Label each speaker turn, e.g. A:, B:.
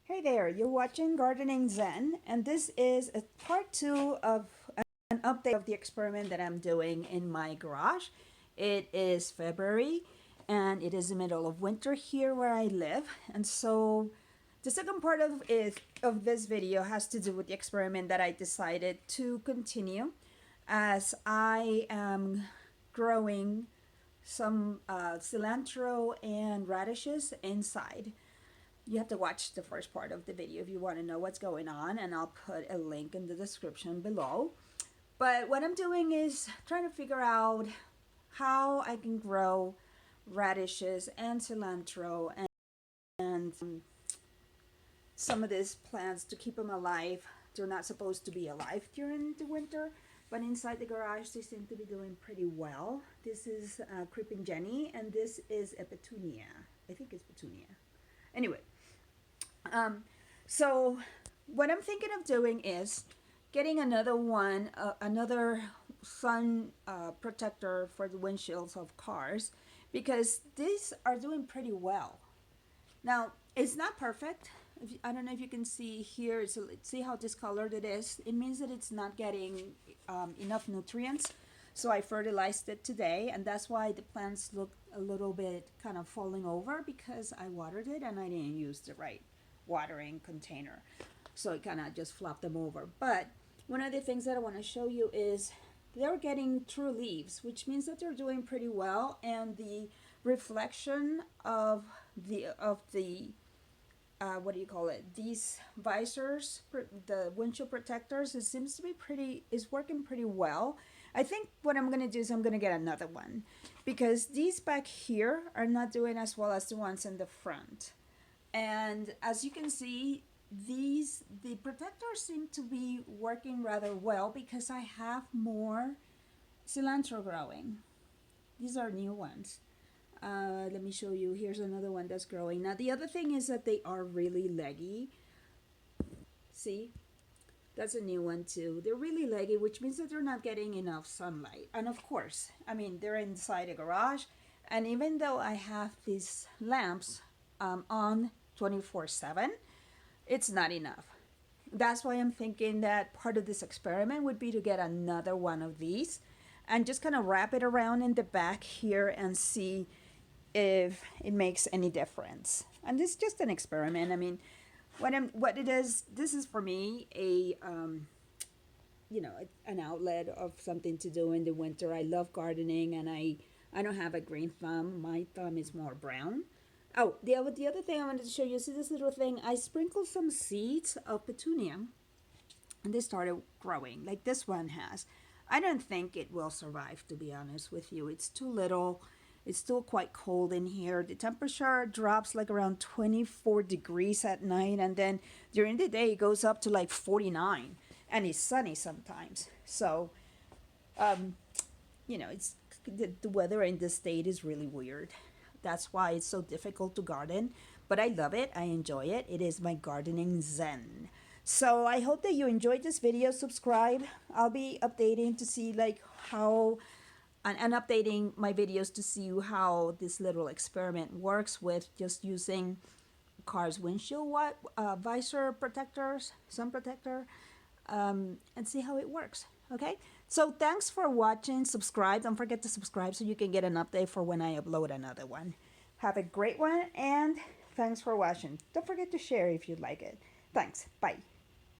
A: Hey there, you're watching Gardening Zen, and this is a part two of an update of the experiment that I'm doing in my garage. It is February, and it is the middle of winter here where I live, and so the second part of this video has to do with the experiment that I decided to continue as I am growing some cilantro and radishes inside. You have to watch the first part of the video if you want to know what's going on, and I'll put a link in the description below. But what I'm doing is trying to figure out how I can grow radishes and cilantro and some of these plants to keep them alive. They're not supposed to be alive during the winter, but inside the garage they seem to be doing pretty well. This is Creeping Jenny, and this is a petunia. I think it's petunia. Anyway, so what I'm thinking of doing is getting another one, another sun protector for the windshields of cars, because these are doing pretty well. Now, it's not perfect. I don't know if you can see here, see how discolored it is. It means that it's not getting enough nutrients. So I fertilized it today, and that's why the plants look a little bit kind of falling over, because I watered it and I didn't use the right watering container. So it kind of just flopped them over. But one of the things that I want to show you is they're getting true leaves, which means that they're doing pretty well, and the reflection of the what do you call it, these visors, the windshield protectors, it seems to be is working pretty well. I think what I'm going to do is I'm going to get another one, because these back here are not doing as well as the ones in the front. And as you can see, the protectors seem to be working rather well, because I have more cilantro growing. These are new ones. Let me show you. Here's another one that's growing. Now the other thing is that they are really leggy. See, that's a new one too. They're really leggy, which means that they're not getting enough sunlight. And of course, I mean, they're inside a garage, and even though I have these lamps on 24/7, it's not enough. That's why I'm thinking that part of this experiment would be to get another one of these and just kind of wrap it around in the back here and see if it makes any difference. And this is just an experiment. I mean, what it is, this is for me a you know, an outlet of something to do in the winter. I love gardening, and I don't have a green thumb. My thumb is more brown. Oh, the other thing I wanted to show you, see this little thing? I sprinkled some seeds of petunia, and they started growing like this one has. I don't think it will survive, to be honest with you. It's too little. It's still quite cold in here. The temperature drops like around 24 degrees at night, and then during the day it goes up to like 49, and it's sunny sometimes. So, you know, it's the weather in this state is really weird. That's why it's so difficult to garden, but I love it. I enjoy it. It is my gardening zen. So I hope that you enjoyed this video. Subscribe. I'll be updating to see like how and updating my videos to see how this little experiment works with just using car's windshield visor protectors, sun protector, and see how it works. Okay, so thanks for watching. Subscribe. Don't forget to subscribe so you can get an update for when I upload another one. Have a great one, and thanks for watching. Don't forget to share if you like it. Thanks. Bye.